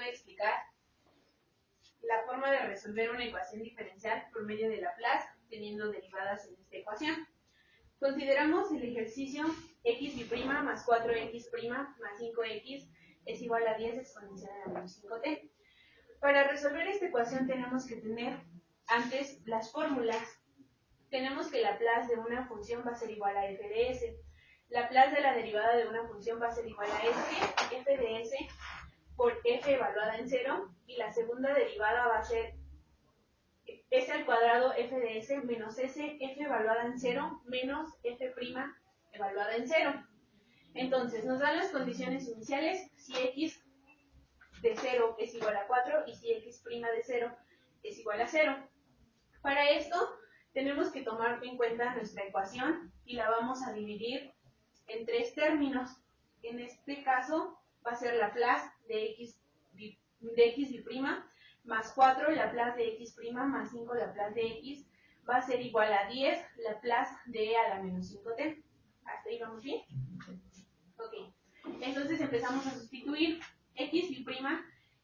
voy a explicar la forma de resolver una ecuación diferencial por medio de Laplace teniendo derivadas en esta ecuación. Consideramos el ejercicio x' más 4x' más 5x es igual a 10 exponencial a la menos 5t. Para resolver esta ecuación tenemos que tener antes las fórmulas. Tenemos que Laplace de una función va a ser igual a f de s. Laplace de la derivada de una función va a ser igual a f de s por f evaluada en 0, y la segunda derivada va a ser s al cuadrado f de s menos s f evaluada en 0 menos f' evaluada en 0. Entonces nos dan las condiciones iniciales si x de 0 es igual a 4 y si x' de 0 es igual a 0. Para esto tenemos que tomar en cuenta nuestra ecuación y la vamos a dividir en tres términos. En este caso va a ser Laplace de x' más 4 Laplace de x' más 5 Laplace de x va a ser igual a 10 Laplace de e a la menos 5t. ¿Hasta ahí vamos bien? Ok. Entonces empezamos a sustituir x',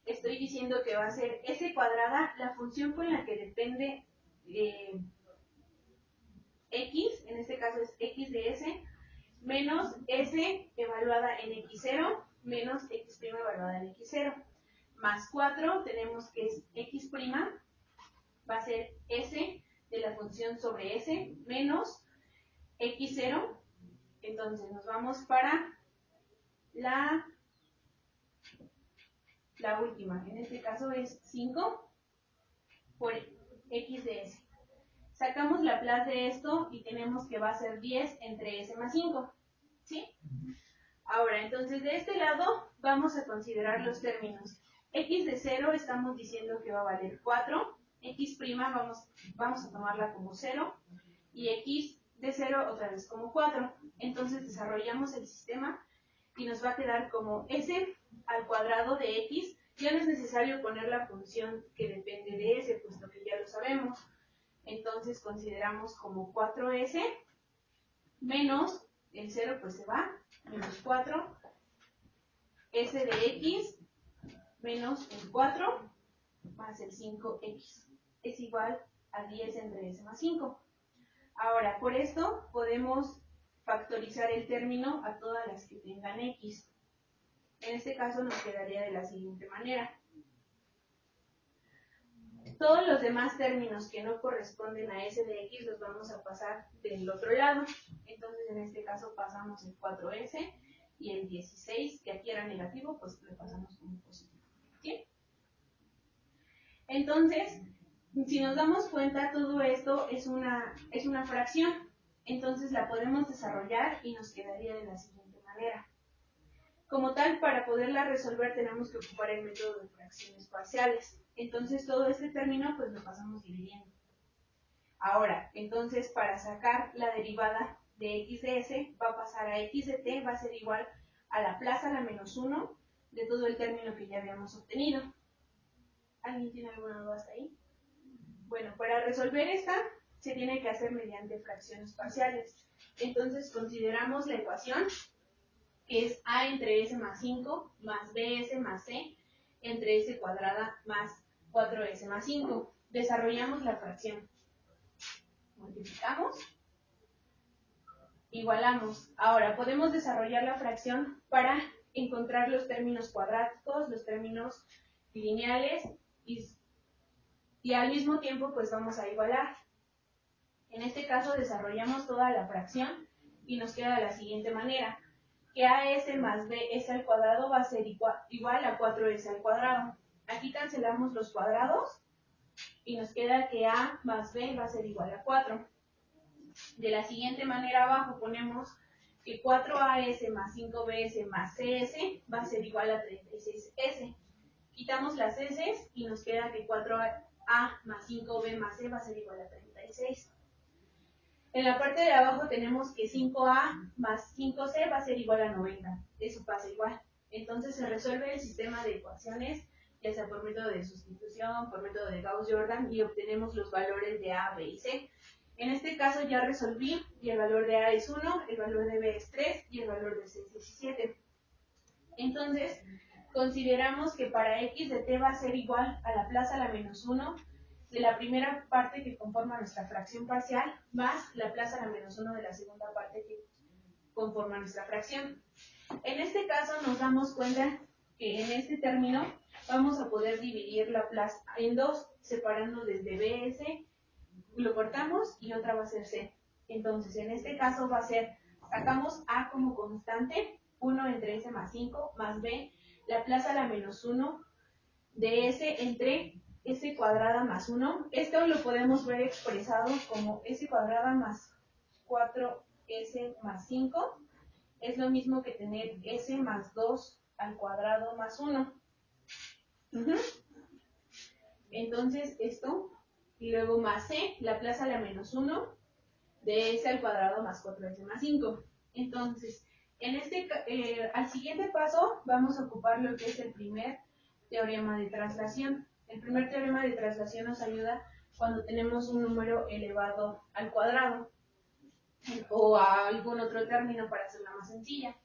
estoy diciendo que va a ser s cuadrada, la función con la que depende x, en este caso es x de s, menos s evaluada en x0 menos x' evaluada en x0, más 4, tenemos que es x', va a ser s de la función sobre s, menos x0, entonces nos vamos para la última, en este caso es 5 por x de s. Sacamos Laplace de esto y tenemos que va a ser 10 entre s más 5, ¿sí? Ahora, entonces de este lado vamos a considerar los términos. X de 0 estamos diciendo que va a valer 4, x' vamos a tomarla como 0, y x de 0 otra vez como 4. Entonces desarrollamos el sistema y nos va a quedar como s al cuadrado de x. Ya no es necesario poner la función que depende de s, puesto que ya lo sabemos. Entonces consideramos como 4s menos el 0 pues se va, menos 4, s de x menos el 4 más el 5x es igual a 10 entre s más 5. Ahora, por esto podemos factorizar el término a todas las que tengan x. En este caso nos quedaría de la siguiente manera. Todos los demás términos que no corresponden a s de x los vamos a pasar del otro lado. Entonces en este caso pasamos el 4s y el 16, que aquí era negativo, pues lo pasamos como positivo. ¿Sí? Entonces, si nos damos cuenta, todo esto es una fracción. Entonces la podemos desarrollar y nos quedaría de la siguiente manera. Como tal, para poderla resolver tenemos que ocupar el método de fracciones parciales. Entonces todo este término pues lo pasamos dividiendo. Ahora, entonces para sacar la derivada de x de s va a pasar a x de t, va a ser igual a Laplace a la menos 1 de todo el término que ya habíamos obtenido. ¿Alguien tiene alguna duda hasta ahí? Bueno, para resolver esta se tiene que hacer mediante fracciones parciales. Entonces consideramos la ecuación que es a entre s más 5 más bs más c entre s cuadrada más 4s más 5. Desarrollamos la fracción. Multiplicamos. Igualamos. Ahora podemos desarrollar la fracción para encontrar los términos cuadráticos, los términos lineales y al mismo tiempo pues vamos a igualar. En este caso desarrollamos toda la fracción y nos queda de la siguiente manera. Que as más bs al cuadrado va a ser igual a 4s al cuadrado. Aquí cancelamos los cuadrados y nos queda que a más b va a ser igual a 4. De la siguiente manera abajo ponemos que 4as más 5bs más cs va a ser igual a 36s. Quitamos las s y nos queda que 4a más 5b más c va a ser igual a 36. En la parte de abajo tenemos que 5a más 5c va a ser igual a 90. Eso pasa igual. Entonces se resuelve el sistema de ecuaciones, ya sea por método de sustitución, por método de Gauss-Jordan, y obtenemos los valores de a, b y c. En este caso ya resolví y el valor de a es 1, el valor de b es 3 y el valor de c es 17. Entonces, consideramos que para x de t va a ser igual a la plaza a la menos 1 de la primera parte que conforma nuestra fracción parcial más la plaza a la menos 1 de la segunda parte que conforma nuestra fracción. En este caso nos damos cuenta que en este término vamos a poder dividir la plaza en dos, separando desde bs, lo cortamos y otra va a ser c. Entonces en este caso va a ser, sacamos a como constante, 1 entre s más 5 más b, la plaza a la menos 1 de s entre s cuadrada más 1. Esto lo podemos ver expresado como s cuadrada más 4s más 5. Es lo mismo que tener s más 2 al cuadrado más 1. Entonces esto, y luego más c, la plaza a la menos 1 de s al cuadrado más 4s más 5. Entonces, al siguiente paso vamos a ocupar lo que es el primer teorema de traslación. El primer teorema de traslación nos ayuda cuando tenemos un número elevado al cuadrado o a algún otro término para hacerla más sencilla.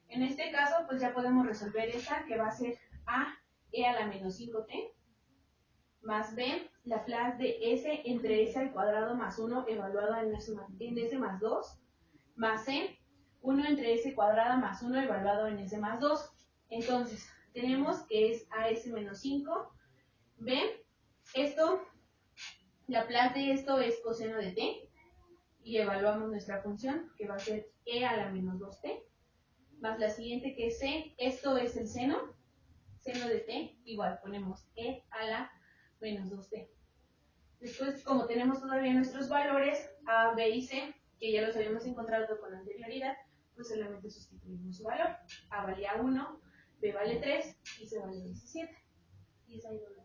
En este caso, pues ya podemos resolver esta, que va a ser a e a la menos 5t más b, la plaza de s entre s al cuadrado más 1 evaluado en s más 2, más c, 1 entre s cuadrada más 1 evaluado en s más 2. Entonces, tenemos que es as menos 5, b, la plaza de esto es coseno de t, y evaluamos nuestra función, que va a ser e a la menos 2t, más la siguiente que es c, esto es el seno de t, igual ponemos e a la menos 2t. Después, como tenemos todavía nuestros valores a, b y c, que ya los habíamos encontrado con anterioridad, pues solamente sustituimos su valor. A valía 1, b vale 3 y c vale 17. Y es ahí donde